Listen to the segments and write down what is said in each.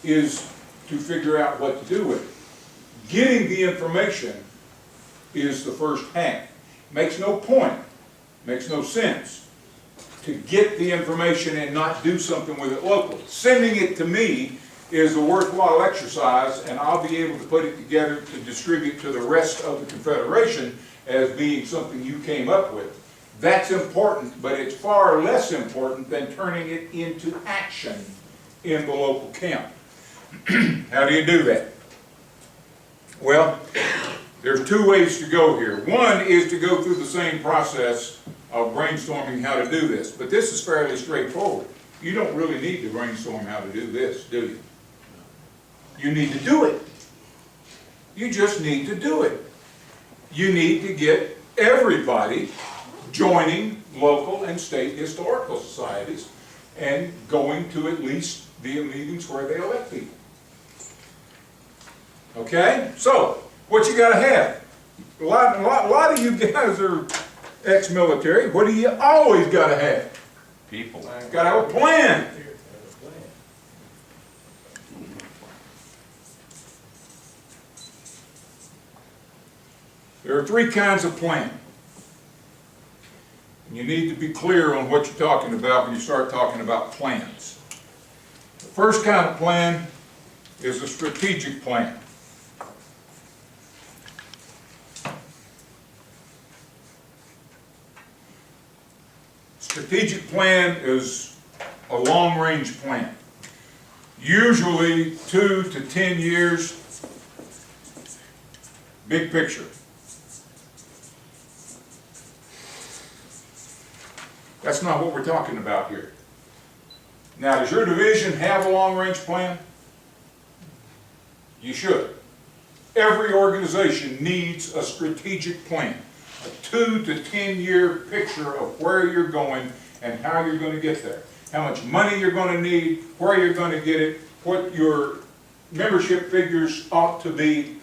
is to figure out what to do with it. Getting the information is the first half. Makes no point, makes no sense to get the information and not do something with it locally. Sending it to me is a worthwhile exercise, and I'll be able to put it together to distribute to the rest of the Confederation as being something you came up with. That's important, but it's far less important than turning it into action in the local camp. How do you do that? Well, there's two ways to go here. One is to go through the same process of brainstorming how to do this, but this is fairly straightforward. You don't really need to brainstorm how to do this, do you? You need to do it. You just need to do it. You need to get everybody joining local and state historical societies and going to at least the meetings where they elect people. Okay? So, what you gotta have? A lot of you guys are ex-military. What do you always gotta have? People. Gotta have a plan. There are three kinds of plan. And you need to be clear on what you're talking about when you start talking about plans. The first kind of plan is a strategic plan. Strategic plan is a long-range plan. Usually 2 to 10 years, big picture. That's not what we're talking about here. Now, does your division have a long-range plan? You should. Every organization needs a strategic plan. A 2 to 10 year picture of where you're going and how you're going to get there. How much money you're going to need, where you're going to get it, what your membership figures ought to be.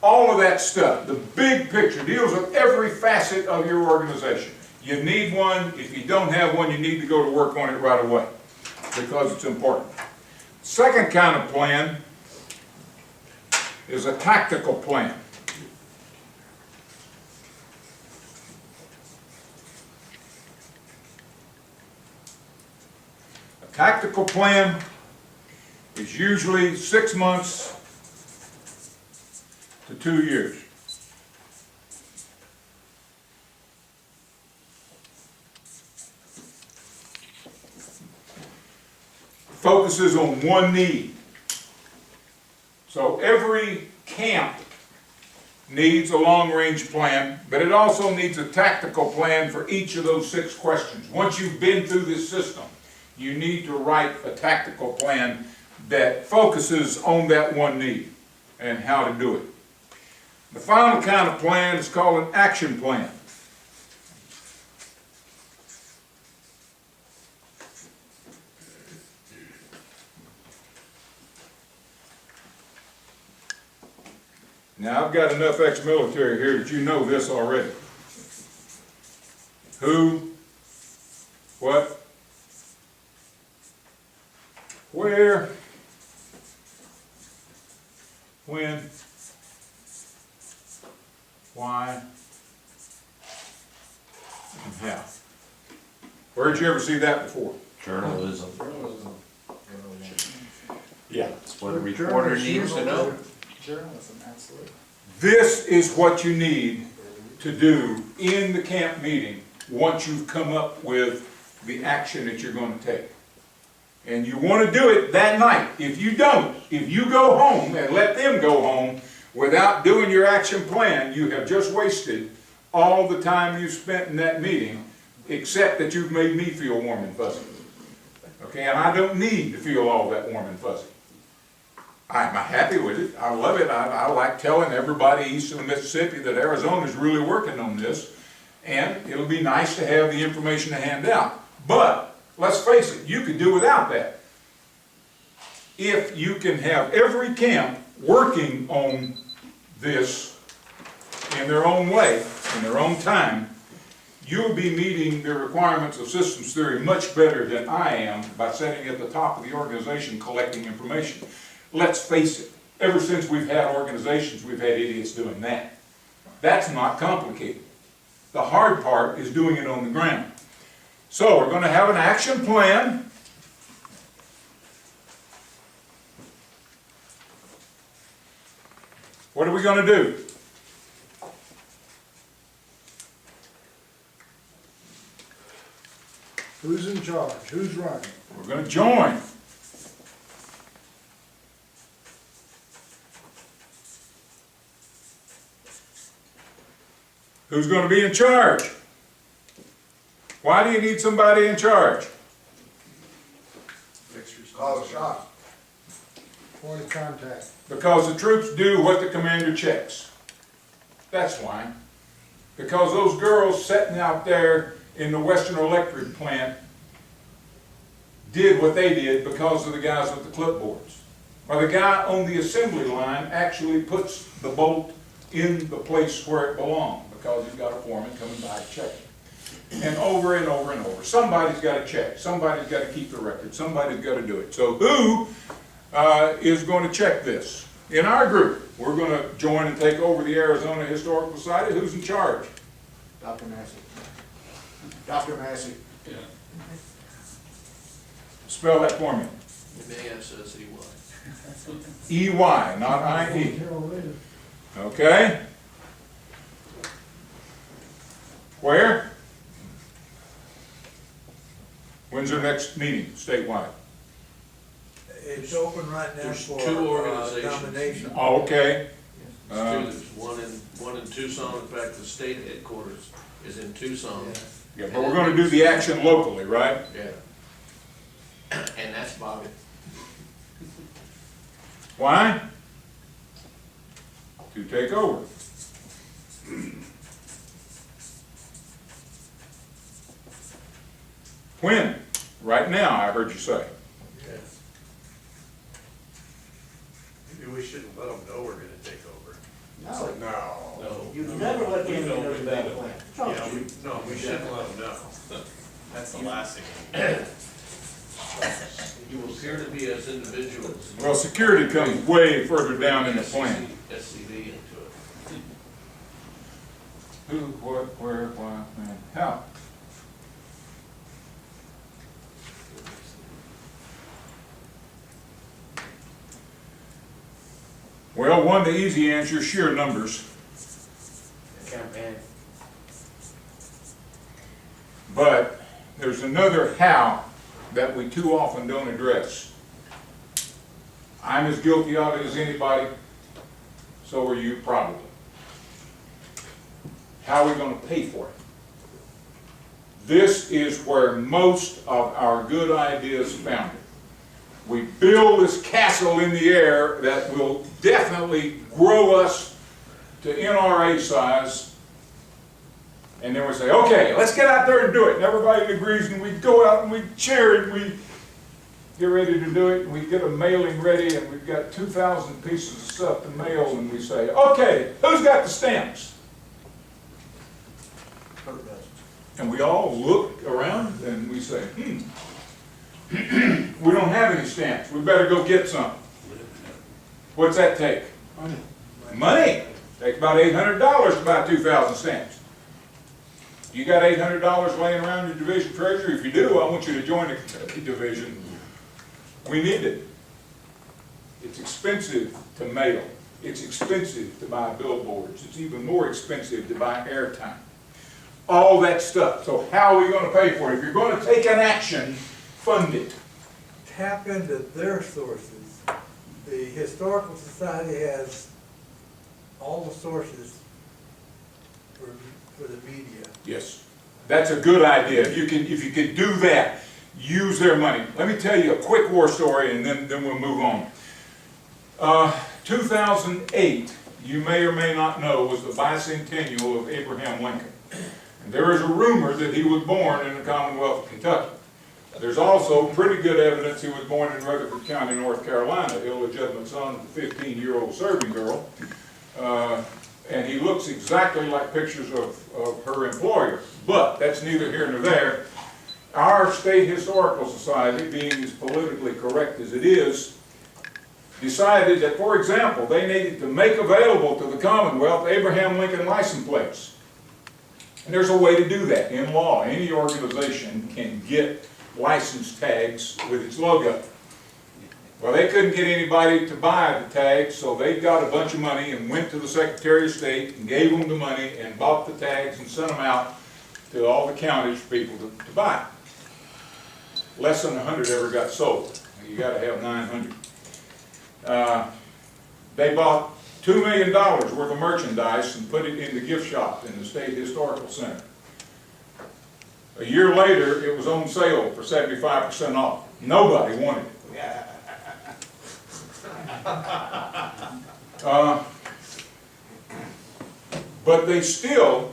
All of that stuff. The big picture deals with every facet of your organization. You need one. If you don't have one, you need to go to work on it right away because it's important. Second kind of plan is a tactical plan. A tactical plan is usually 6 months to 2 years. Focuses on one need. So every camp needs a long-range plan, but it also needs a tactical plan for each of those 6 questions. Once you've been through this system, you need to write a tactical plan that focuses on that one need and how to do it. The final kind of plan is called an action plan. Now, I've got enough ex-military here that you know this already. Who, what, where, when, why, and how. Where'd you ever see that before? Journalism. Yeah. That's what a reporter needs to know. Journalism, absolutely. This is what you need to do in the camp meeting once you've come up with the action that you're going to take. And you want to do it that night. If you don't, if you go home and let them go home without doing your action plan, you have just wasted all the time you spent in that meeting, except that you've made me feel warm and fuzzy. Okay, and I don't need to feel all that warm and fuzzy. I'm happy with it. I love it. I like telling everybody east of the Mississippi that Arizona's really working on this, and it'll be nice to have the information to hand out. But let's face it, you could do without that. If you can have every camp working on this in their own way, in their own time, you'll be meeting the requirements of systems theory much better than I am by sitting at the top of the organization collecting information. Let's face it, ever since we've had organizations, we've had idiots doing that. That's not complicated. The hard part is doing it on the ground. So we're going to have an action plan. What are we going to do? Who's in charge? Who's running? We're going to join. Who's going to be in charge? Why do you need somebody in charge? Call the shot. Point of contact. Because the troops do what the commander checks. That's why. Because those girls sitting out there in the Western Electric plant did what they did because of the guys with the clipboards. Or the guy on the assembly line actually puts the bolt in the place where it belongs because he's got a foreman coming by to check it. And over and over and over. Somebody's got to check. Somebody's got to keep the record. Somebody's got to do it. So who is going to check this? In our group, we're going to join and take over the Arizona Historical Society. Who's in charge? Dr. Massey. Dr. Massey. Yeah. Spell that for me. M-A-S-S-E-Y. E-Y, not I-E. Okay. Where? When's our next meeting, statewide? It's open right now There's for two organizations. nomination. Oh, okay. There's one in Tucson, in fact, the state headquarters is in Tucson. Yeah, but we're going to do the action locally, right? Yeah. And that's Bobby. Why? To take over. When? Right now, I heard you say. Yes. Maybe we shouldn't let them know we're gonna take over. No, No. you never let them know We that don't. plan. Yeah, we shouldn't let them know. That's the last thing. You appear to be as individuals. Well, security comes way further down in the plan. SCV into it. Who, what, where, why, when, how? Well, one, the easy answer, sheer numbers. Campaign. But there's another how that we too often don't address. I'm as guilty of it as anybody, so are you probably. How are we going to pay for it? This is where most of our good ideas are founded. We build this castle in the air that will definitely grow us to NRA size, and then we say, okay, let's get out there and do it. And everybody agrees, and we go out and we cheer, and we get ready to do it, and we get a mailing ready, and we've got 2,000 pieces of stuff to mail, and we say, okay, who's got the stamps? And we all look around, and we say, we don't have any stamps. We better go get some. What's that take? Money. Money. Takes about $800 to buy 2,000 stamps. You got $800 laying around your division treasurer? If you do, I want you to join the Kentucky division. We need it. It's expensive to mail. It's expensive to buy billboards. It's even more expensive to buy airtime. All that stuff. So how are we going to pay for it? If you're going to take an action, fund it. Tap into their sources. The Historical Society has all the sources for the media. Yes. That's a good idea. If you can do that, use their money. Let me tell you a quick war story, and then we'll move on. 2008, you may or may not know, was the bicentennial of Abraham Lincoln. And there is a rumor that he was born in the Commonwealth of Kentucky. There's also pretty good evidence he was born in Rutherford County, North Carolina, illegitimate son of a 15-year-old serving girl. And he looks exactly like pictures of her employer. But that's neither here nor there. Our State Historical Society, being as politically correct as it is, decided that, for example, they needed to make available to the Commonwealth Abraham Lincoln license plates. And there's a way to do that in law. Any organization can get license tags with its logo. Well, they couldn't get anybody to buy the tags, so they got a bunch of money and went to the Secretary of State and gave them the money and bought the tags and sent them out to all the counties for people to buy. Less than 100 ever got sold. You got to have 900. They bought $2 million worth of merchandise and put it in the gift shop in the State Historical Center. A year later, it was on sale for 75% off. Nobody wanted it. But they still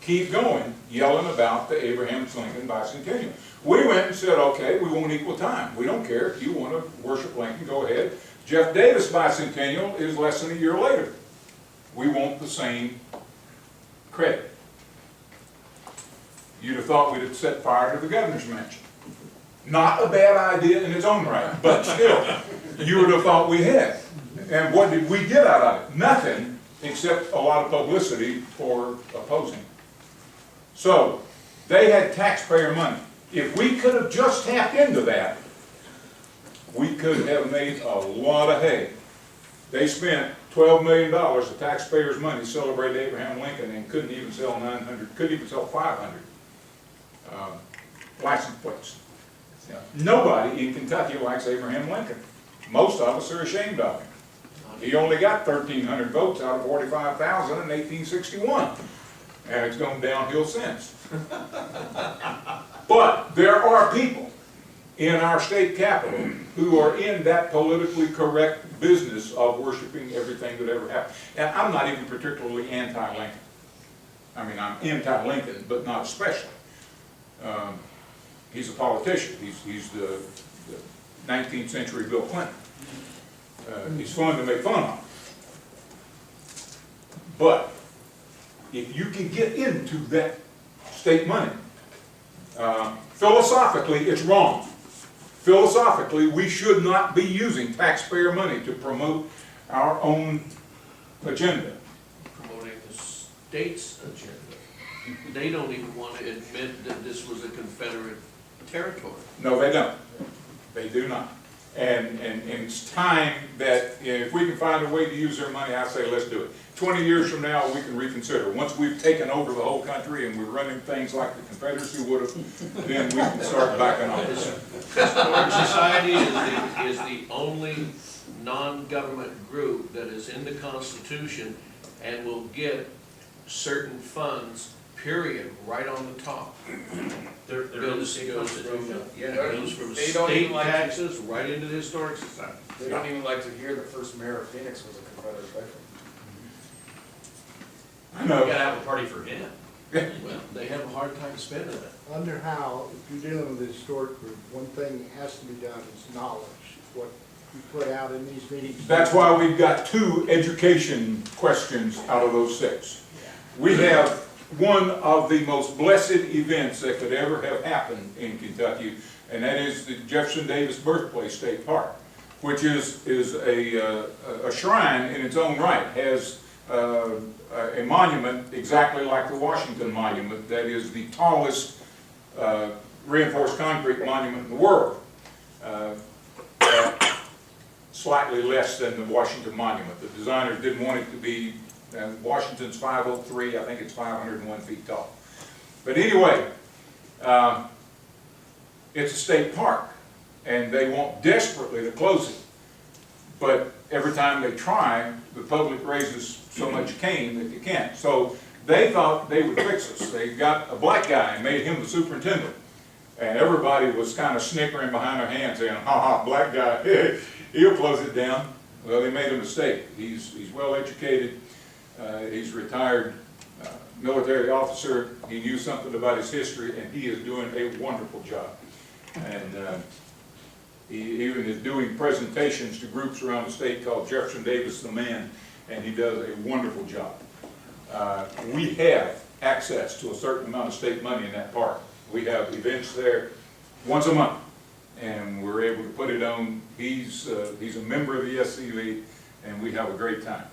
keep going, yelling about the Abraham Lincoln bicentennial. We went and said, okay, we want equal time. We don't care. If you want to worship Lincoln, go ahead. Jeff Davis bicentennial is less than a year later. We want the same credit. You'd have thought we'd have set fire to the governor's mansion. Not a bad idea in its own right, but still, you would have thought we had. And what did we get out of it? Nothing, except a lot of publicity for opposing. So, they had taxpayer money. If we could have just tapped into that, we could have made a lot of hay. They spent $12 million of taxpayers' money celebrating Abraham Lincoln and couldn't even sell 900, couldn't even sell 500 license plates. Nobody in Kentucky likes Abraham Lincoln. Most of us are ashamed of him. He only got 1,300 votes out of 45,000 in 1861, and it's gone downhill since. But there are people in our state capital who are in that politically correct business of worshiping everything that ever happened. And I'm not even particularly anti-Lincoln. I mean, I'm anti-Lincoln, but not especially. He's a politician. He's the 19th century Bill Clinton. He's fun to make fun of. But if you can get into that state money, philosophically, it's wrong. Philosophically, we should not be using taxpayer money to promote our own agenda. Promoting the state's agenda. They don't even want to admit that this was a Confederate territory. No, they don't. They do not. And it's time that if we can find a way to use their money, I say let's do it. 20 years from now, we can reconsider. Once we've taken over the whole country and we're running things like the Confederacy would have, then we can start backing off. Historic Society is the only non-government group that is in the Constitution and will get certain funds, period, right on the top. They're in the state constitution. Yeah, it goes from They don't state even like to- taxes right into the Historic Society. They don't even like to hear the first mayor of Phoenix was a Confederate veteran. I You know. gotta have a party for him. Well, they have a hard time spending it. Under how, if you're dealing with the historic group, one thing that has to be done is knowledge, what you put out in these meetings. That's why we've got 2 education questions out of those 6. We have one of the most blessed events that could ever have happened in Kentucky, and that is the Jefferson Davis Birthplace State Park, which is a shrine in its own right, has a monument exactly like the Washington Monument, that is the tallest reinforced concrete monument in the world. Slightly less than the Washington Monument. The designers didn't want it to be, Washington's 503, I think it's 501 feet tall. But anyway, it's a state park, and they want desperately to close it. But every time they try, the public raises so much cane that you can't. So they thought they would fix us. They got a black guy and made him the superintendent. And everybody was kind of snickering behind their hands saying, ha ha, black guy, he'll close it down. Well, they made a mistake. He's well educated. He's a retired military officer. He knew something about his history, and he is doing a wonderful job. And he even is doing presentations to groups around the state called Jefferson Davis the Man, and he does a wonderful job. We have access to a certain amount of state money in that park. We have events there once a month, and we're able to put it on. He's a member of the SCV, and we have a great time.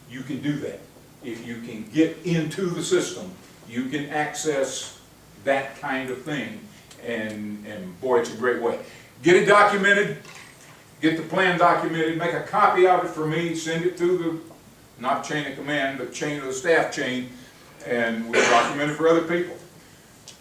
You can do that. If you can get into the system, you can access that kind of thing, and boy, it's a great way. Get it documented, get the plan documented, make a copy of it for me, send it through the, not chain of command, but chain of the staff chain, and we'll document it for other people.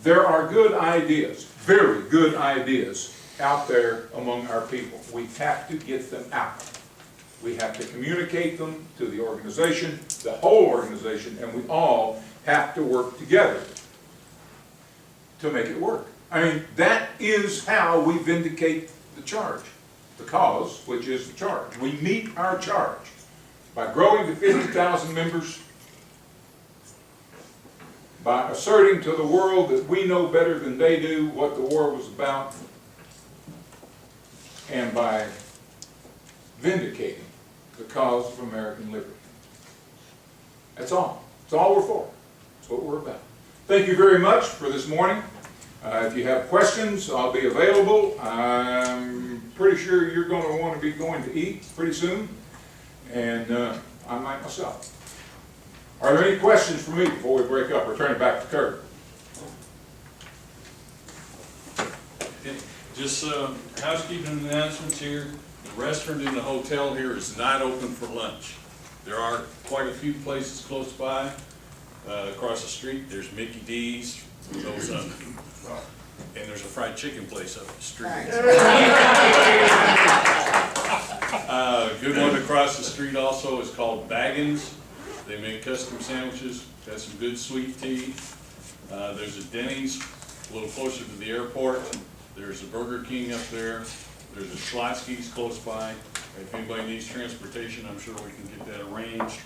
There are good ideas, very good ideas out there among our people. We have to get them out. We have to communicate them to the organization, the whole organization, and we all have to work together to make it work. I mean, that is how we vindicate the charge, the cause, which is the charge. We meet our charge by growing to 50,000 members, by asserting to the world that we know better than they do what the war was about, and by vindicating the cause of American liberty. That's all. That's all we're for. That's what we're about. Thank you very much for this morning. If you have questions, I'll be available. I'm pretty sure you're going to want to be going to eat pretty soon, and I might myself. Are there any questions for me before we break up or turn it back to Kurt? Just housekeeping announcements here. The restaurant in the hotel here is not open for lunch. There are quite a few places close by. Across the street, there's Mickey D's, those and there's a fried chicken place up the street. Good one across the street also is called Baggins. They make custom sandwiches, got some good sweet tea. There's a Denny's a little closer to the airport. There's a Burger King up there. There's a Schlotzsky's close by. If anybody needs transportation, I'm sure we can get that arranged.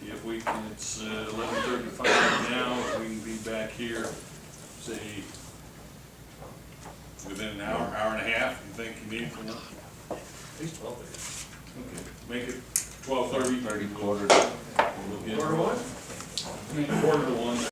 If we can, it's 11:35 now, if we can be back here, say, within an hour, hour and a half, you think you need from us? At least 12:30. Okay, make it 12:30. 30, quarter to. We'll get- Quarter to 1?